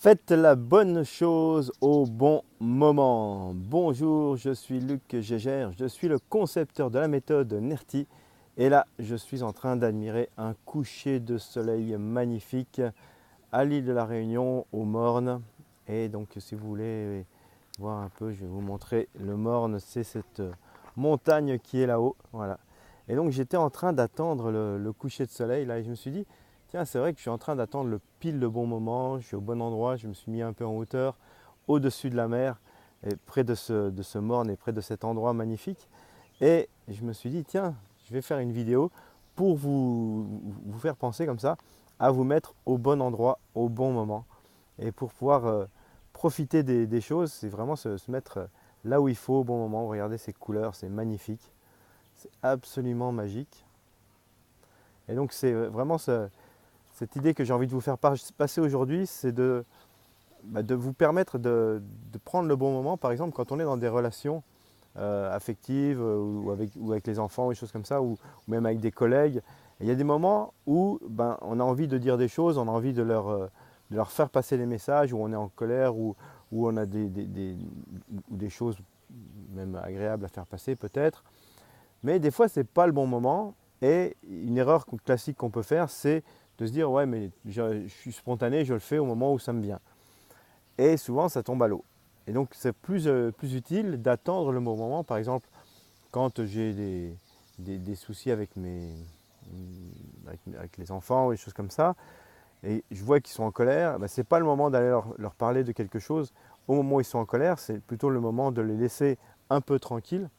Faites la bonne chose au bon moment. Bonjour, je suis Luc Gégère, je suis le concepteur de la méthode NERTI et là je suis en train d'admirer un coucher de soleil magnifique à l'île de la Réunion, au Morne. Et donc si vous voulez voir un peu, je vais vous montrer le Morne, c'est cette montagne qui est là-haut. Voilà. Et donc j'étais en train d'attendre le coucher de soleil là et je me suis dit, tiens, c'est vrai que je suis en train d'attendre le bon moment, je suis au bon endroit, je me suis mis un peu en hauteur, au-dessus de la mer, et près de ce morne et près de cet endroit magnifique. Et je me suis dit, tiens, je vais faire une vidéo pour vous faire penser comme ça, à vous mettre au bon endroit, au bon moment. Et pour pouvoir profiter des choses, c'est vraiment se mettre là où il faut, au bon moment. Regardez ces couleurs, c'est magnifique, c'est absolument magique. Et donc c'est vraiment cette idée que j'ai envie de vous faire passer aujourd'hui, c'est de vous permettre de prendre le bon moment. Par exemple, quand on est dans des relations affectives ou avec les enfants, ou des choses comme ça, ou même avec des collègues, il y a des moments où on a envie de dire des choses, on a envie de leur faire passer des messages, où on est en colère, où on a ou des choses même agréables à faire passer peut-être. Mais des fois, ce n'est pas le bon moment. Et une erreur classique qu'on peut faire, c'est de se dire ouais, mais je suis spontané, je le fais au moment où ça me vient. Et souvent, ça tombe à l'eau. Et donc, c'est plus utile d'attendre le bon moment. Par exemple, quand j'ai des soucis avec les enfants ou des choses comme ça, et je vois qu'ils sont en colère, ce n'est pas le moment d'aller leur parler de quelque chose au moment où ils sont en colère, c'est plutôt le moment de les laisser un peu tranquilles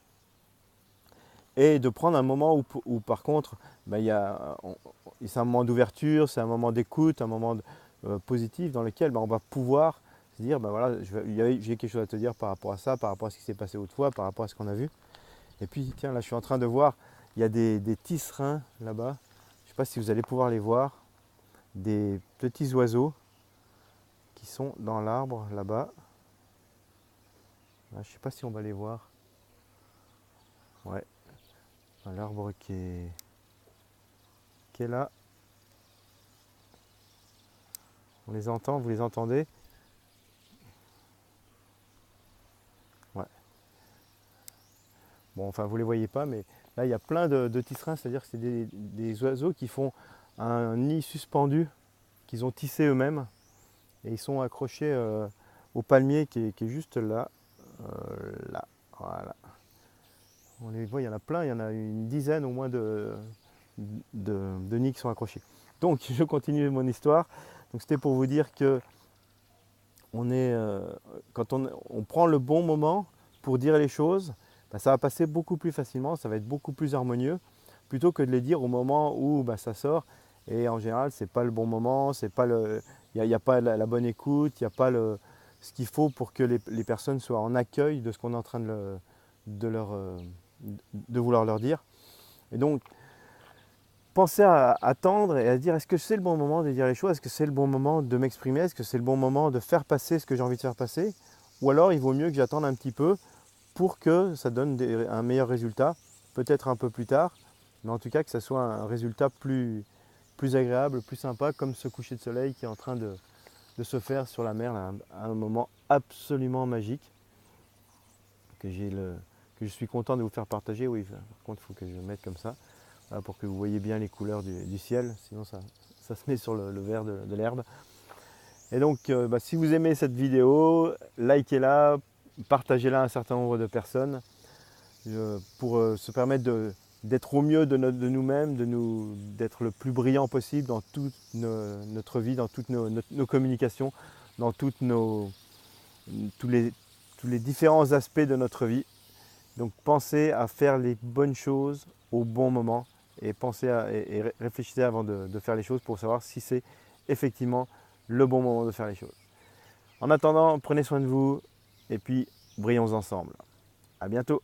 et de prendre un moment où par contre, c'est un moment d'ouverture, c'est un moment d'écoute, un moment positif dans lequel on va pouvoir se dire, voilà, j'ai quelque chose à te dire par rapport à ça, par rapport à ce qui s'est passé autrefois, par rapport à ce qu'on a vu. Et puis, tiens, là, je suis en train de voir, il y a des tisserins là-bas. Je ne sais pas si vous allez pouvoir les voir, des petits oiseaux qui sont dans l'arbre là-bas. Là, je ne sais pas si on va les voir. Ouais, l'arbre qui est là. On les entend, vous les entendez? Ouais. Bon, enfin, vous ne les voyez pas, mais là, il y a plein de tisserins, c'est-à-dire que c'est des oiseaux qui font un nid suspendu, qu'ils ont tissé eux-mêmes, et ils sont accrochés au palmier qui est juste là. Là, voilà. On les voit, il y en a plein, il y en a une dizaine au moins de nids qui sont accrochés. Donc, je continue mon histoire. Donc, c'était pour vous dire que on est, quand on prend le bon moment pour dire les choses, ça va passer beaucoup plus facilement, ça va être beaucoup plus harmonieux, plutôt que de les dire au moment où ça sort. Et en général, ce n'est pas le bon moment, il n'y a pas la bonne écoute, il n'y a pas ce qu'il faut pour que les personnes soient en accueil de ce qu'on est en train de, leur, de vouloir leur dire. Et donc, pensez à attendre et à dire est-ce que c'est le bon moment de dire les choses, est-ce que c'est le bon moment de m'exprimer, est-ce que c'est le bon moment de faire passer ce que j'ai envie de faire passer, ou alors il vaut mieux que j'attende un petit peu pour que ça donne un meilleur résultat, peut-être un peu plus tard, mais en tout cas que ça soit un résultat plus agréable, plus sympa, comme ce coucher de soleil qui est en train de se faire sur la mer, là, à un moment absolument magique que, que je suis content de vous faire partager. Oui, par contre, il faut que je le mette comme ça. Voilà, pour que vous voyez bien les couleurs du ciel, sinon ça se met sur le vert de l'herbe. Et donc, si vous aimez cette vidéo, likez-la, partagez-la à un certain nombre de personnes pour se permettre d'être au mieux de nous-mêmes, d'être le plus brillant possible dans toute notre vie, dans toutes nos communications, dans tous les différents aspects de notre vie. Donc pensez à faire les bonnes choses au bon moment et réfléchissez avant de faire les choses pour savoir si c'est effectivement le bon moment de faire les choses. En attendant, prenez soin de vous et puis brillons ensemble. À bientôt.